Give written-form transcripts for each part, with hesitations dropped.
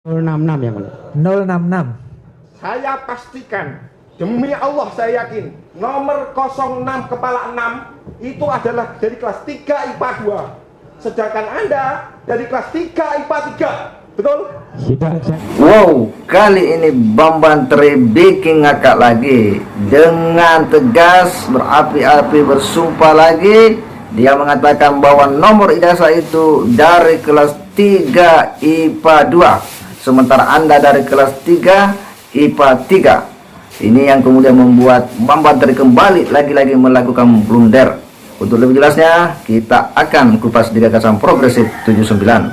066 ya mulia. 066. Saya pastikan, demi Allah saya yakin, nomor 06 kepala 6 itu adalah dari kelas 3 IPA 2. Sedangkan Anda dari kelas 3 IPA 3. Betul? Sudah saya. Wow, kali ini Bambang Tri bikin ngakak lagi. Dengan tegas, berapi-api, bersumpah lagi. Dia mengatakan bahwa nomor ijazah itu dari kelas 3 IPA 2. Sementara Anda dari kelas 3 IPA 3. Ini yang kemudian membuat Bambang Tri kembali lagi-lagi melakukan blunder. Untuk lebih jelasnya, kita akan kupas di Gagasan Progresif 79.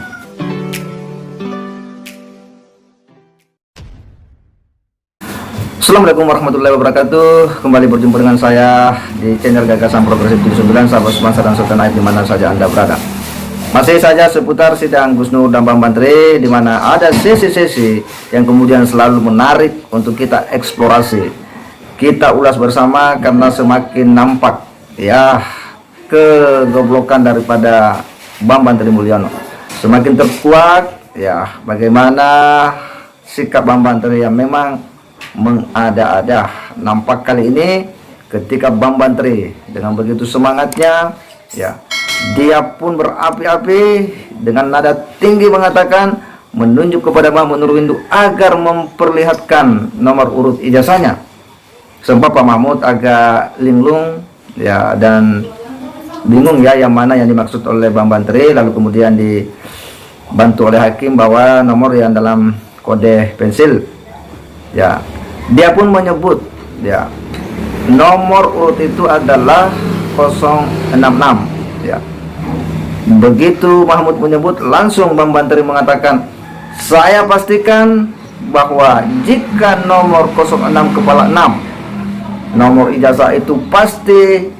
Assalamualaikum warahmatullahi wabarakatuh. Kembali berjumpa dengan saya di channel Gagasan Progresif 79, sahabat semasa dan sultan aib dimana saja Anda berada. Masih saja seputar sidang Gus Nur dan Bambang Tri, di mana ada sesi-sesi yang kemudian selalu menarik untuk kita eksplorasi, kita ulas bersama, karena semakin nampak ya kegoblokan daripada Bambang Tri Mulyono, semakin terkuat ya bagaimana sikap Bambang Tri yang memang mengada-ada. Nampak kali ini ketika Bambang Tri dengan begitu semangatnya ya, dia pun berapi-api dengan nada tinggi mengatakan, menunjuk kepada Mahmud Nurwindu agar memperlihatkan nomor urut ijazahnya. Sempat Pak Mahmud agak linglung ya dan bingung ya yang mana yang dimaksud oleh Bambang Tri, lalu kemudian dibantu oleh hakim bahwa nomor yang dalam kode pensil ya. Dia pun menyebut ya nomor urut itu adalah 066 ya. Begitu Mahmud menyebut, langsung Bambang Tri mengatakan, saya pastikan bahwa jika nomor 06 kepala 6 nomor ijazah itu pasti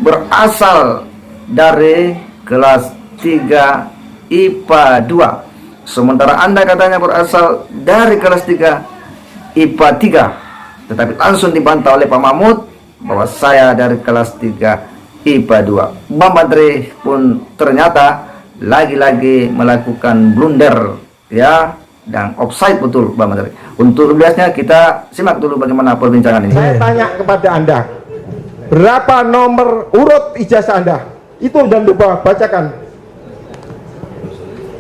berasal dari kelas 3 IPA 2. Sementara Anda katanya berasal dari kelas 3 IPA 3, tetapi langsung dibantah oleh Pak Mahmud bahwa saya dari kelas 3 IPA 2. Bambang Tri pun ternyata lagi-lagi melakukan blunder ya, dan offside betul Bambang Tri. Untuk lebihnya kita simak dulu bagaimana perbincangan ini. Saya tanya kepada Anda, berapa nomor urut ijazah Anda? Itu dan lupa bacakan.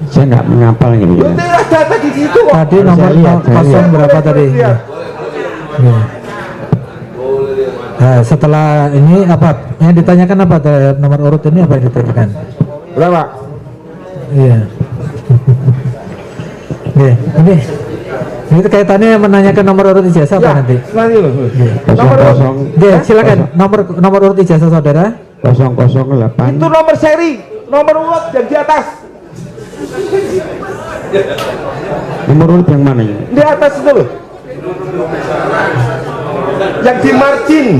Saya nggak menghafal gitu. Itu ada tadi di situ kok. Tadi nomor kosong berapa tadi? Iya. Ya. Nah, setelah ini apa yang ditanyakan, apa nomor urut ini, apa yang ditanyakan? Berapa? Iya. Ini kaitannya menanyakan nomor urut ijazah apa nanti? Nanti loh. Nomor kosong. Silakan nomor urut ijazah saudara. 008. Itu nomor seri, nomor urut yang di atas. Nomor urut yang mana ya? Di atas itu loh. Yang di margin.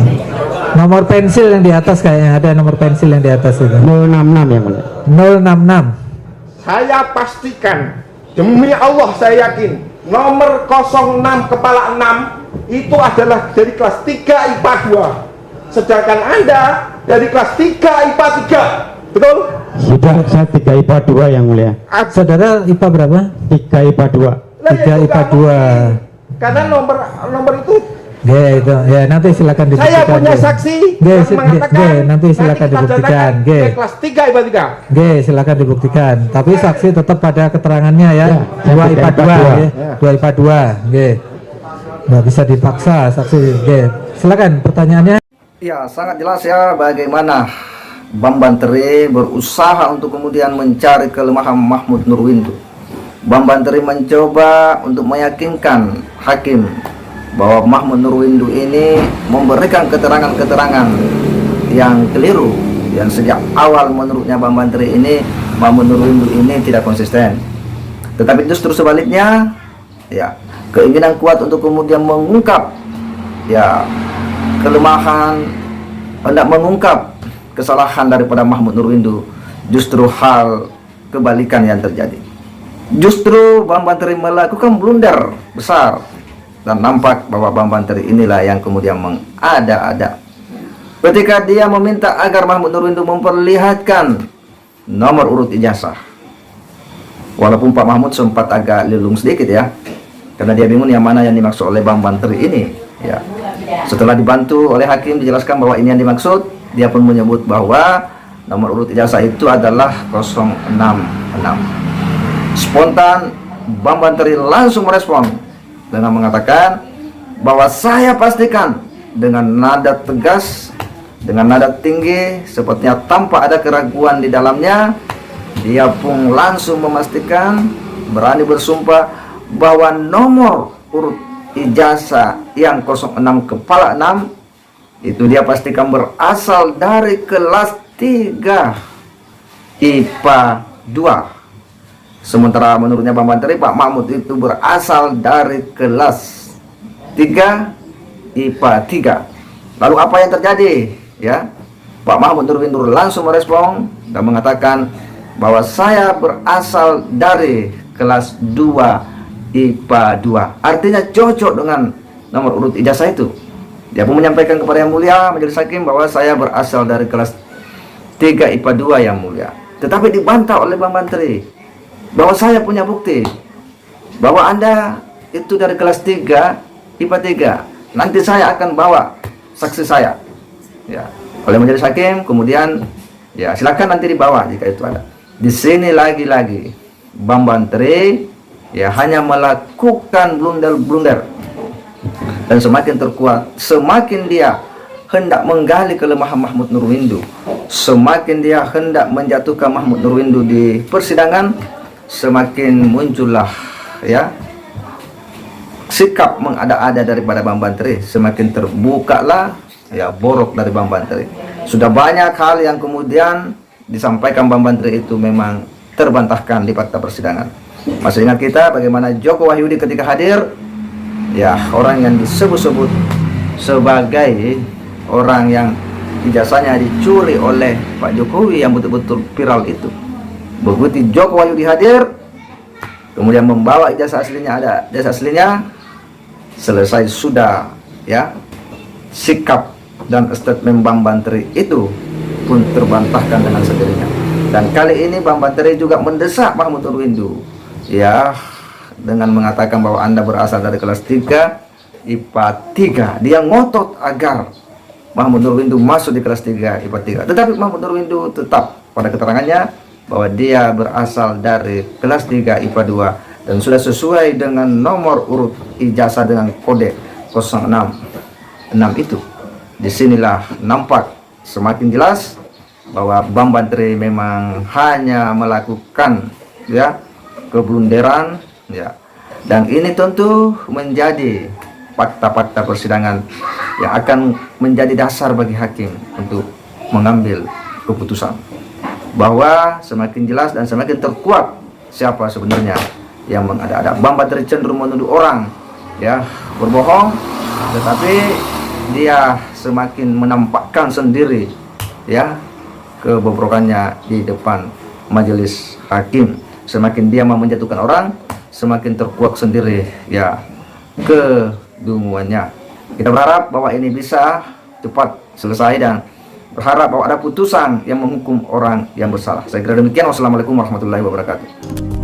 Nomor pensil yang di atas, kayaknya ada nomor pensil yang di atas itu. 066 ya mulia. 066. Saya pastikan, demi Allah saya yakin, nomor 06 kepala 6 itu adalah dari kelas 3 IPA 2. Sedangkan Anda dari kelas 3 IPA 3. Betul? Sudah saya 3 IPA 2 yang mulia. Saudara IPA berapa? 3 IPA 2. Lah, 3 itu IPA nggak 2. mungkin. Karena nomor itu Ya itu, ya nanti silakan dibuktikan. saya punya Ge. saksi Ge, yang ge, mengatakan nanti silakan kita dibuktikan. datakan Ge. ke kelas 3 IPA 3. Oke, silakan dibuktikan. Tapi saksi tetap pada keterangannya ya. Ya, 2 saya IPA 2 IPA 2. ya. Ya. 2 IPA 2. Oke. Nggak bisa dipaksa saksi. Oke. Silakan pertanyaannya. Ya, sangat jelas ya bagaimana Bambang Tri berusaha untuk kemudian mencari kelemahan Mahmud Nurwindu. Bambang Tri mencoba untuk meyakinkan hakim bahwa Mahmud Nurwindu ini memberikan keterangan-keterangan yang keliru, yang sejak awal menurutnya Bambang Tri ini, Mahmud Nurwindu ini tidak konsisten. Tetapi justru sebaliknya ya, keinginan kuat untuk kemudian mengungkap ya kelemahan, hendak mengungkap kesalahan daripada Mahmud Nurwindu, justru hal kebalikan yang terjadi. Justru Bambang Tri melakukan blunder besar, dan nampak bahwa Bambang Tri inilah yang kemudian mengada-ada ketika dia meminta agar Mahmud Nurwindu memperlihatkan nomor urut ijazah. Walaupun Pak Mahmud sempat agak lelung sedikit ya, karena dia bingung yang mana yang dimaksud oleh Bang Bantri ini ya. Setelah dibantu oleh hakim dijelaskan bahwa ini yang dimaksud, dia pun menyebut bahwa nomor urut ijazah itu adalah 066. Spontan Bang Bantri langsung merespon dengan mengatakan bahwa saya pastikan, dengan nada tegas, dengan nada tinggi, sepertinya tanpa ada keraguan di dalamnya. Dia pun langsung memastikan, berani bersumpah bahwa nomor urut ijazah yang 06 kepala 6 itu dia pastikan berasal dari kelas 3 IPA 2. Sementara menurutnya Bang Bantri, Pak Mahmud itu berasal dari kelas 3 IPA 3. Lalu apa yang terjadi ya? Pak Mahmud Nurwindur langsung merespon dan mengatakan bahwa saya berasal dari kelas 2 IPA 2. Artinya cocok dengan nomor urut ijazah itu. Dia pun menyampaikan kepada Yang Mulia Majelis Hakim bahwa saya berasal dari kelas 3 IPA 2 Yang Mulia. Tetapi dibantah oleh Bang Bantri bahwa saya punya bukti bahwa Anda itu dari kelas 3 IPA 3. Nanti saya akan bawa saksi saya ya oleh Majelis Hakim. Kemudian ya silakan nanti dibawa jika itu ada. Di sini lagi-lagi Bang Bantri ya hanya melakukan blunder-blunder, dan semakin terkuat, semakin dia hendak menggali kelemahan Mahmud Nurwindu, semakin dia hendak menjatuhkan Mahmud Nurwindu di persidangan, semakin muncullah ya sikap mengada-ada daripada Bang Bantri, semakin terbukalah ya borok dari Bang Bantri. Sudah banyak hal yang kemudian disampaikan Bang Bantri itu memang terbantahkan di fakta persidangan. Masih ingat kita bagaimana Joko Wahyudi ketika hadir ya, orang yang disebut-sebut sebagai orang yang ijazahnya dicuri oleh Pak Jokowi yang betul-betul viral itu. Begitu Joko Wahyudi hadir, kemudian membawa ijazah aslinya, ada ijazah aslinya, selesai sudah ya, sikap dan statement Bang Bantri itu pun terbantahkan dengan sendirinya. Dan kali ini Bang Bantri juga mendesak Mahmud Nurwindu ya, dengan mengatakan bahwa Anda berasal dari kelas 3 IPA 3. Dia ngotot agar Mahmud Nurwindu masuk di kelas 3 IPA 3. Tetapi Mahmud Nurwindu tetap pada keterangannya bahwa dia berasal dari kelas 3 IPA 2 dan sudah sesuai dengan nomor urut ijazah dengan kode 066 itu. Disinilah nampak semakin jelas bahwa Bang Bantri memang hanya melakukan ya keblunderan ya, dan ini tentu menjadi fakta-fakta persidangan yang akan menjadi dasar bagi hakim untuk mengambil keputusan, bahwa semakin jelas dan semakin terkuat siapa sebenarnya yang mengada-ada. Bang Bantri cenderung menuduh orang ya berbohong, tetapi dia semakin menampakkan sendiri ya kebobrokannya di depan majelis hakim. Semakin dia mau menjatuhkan orang, semakin terkuak sendiri ya kedunguannya. Kita berharap bahwa ini bisa cepat selesai dan berharap bahwa ada putusan yang menghukum orang yang bersalah. Saya kira demikian. Wassalamualaikum warahmatullahi wabarakatuh.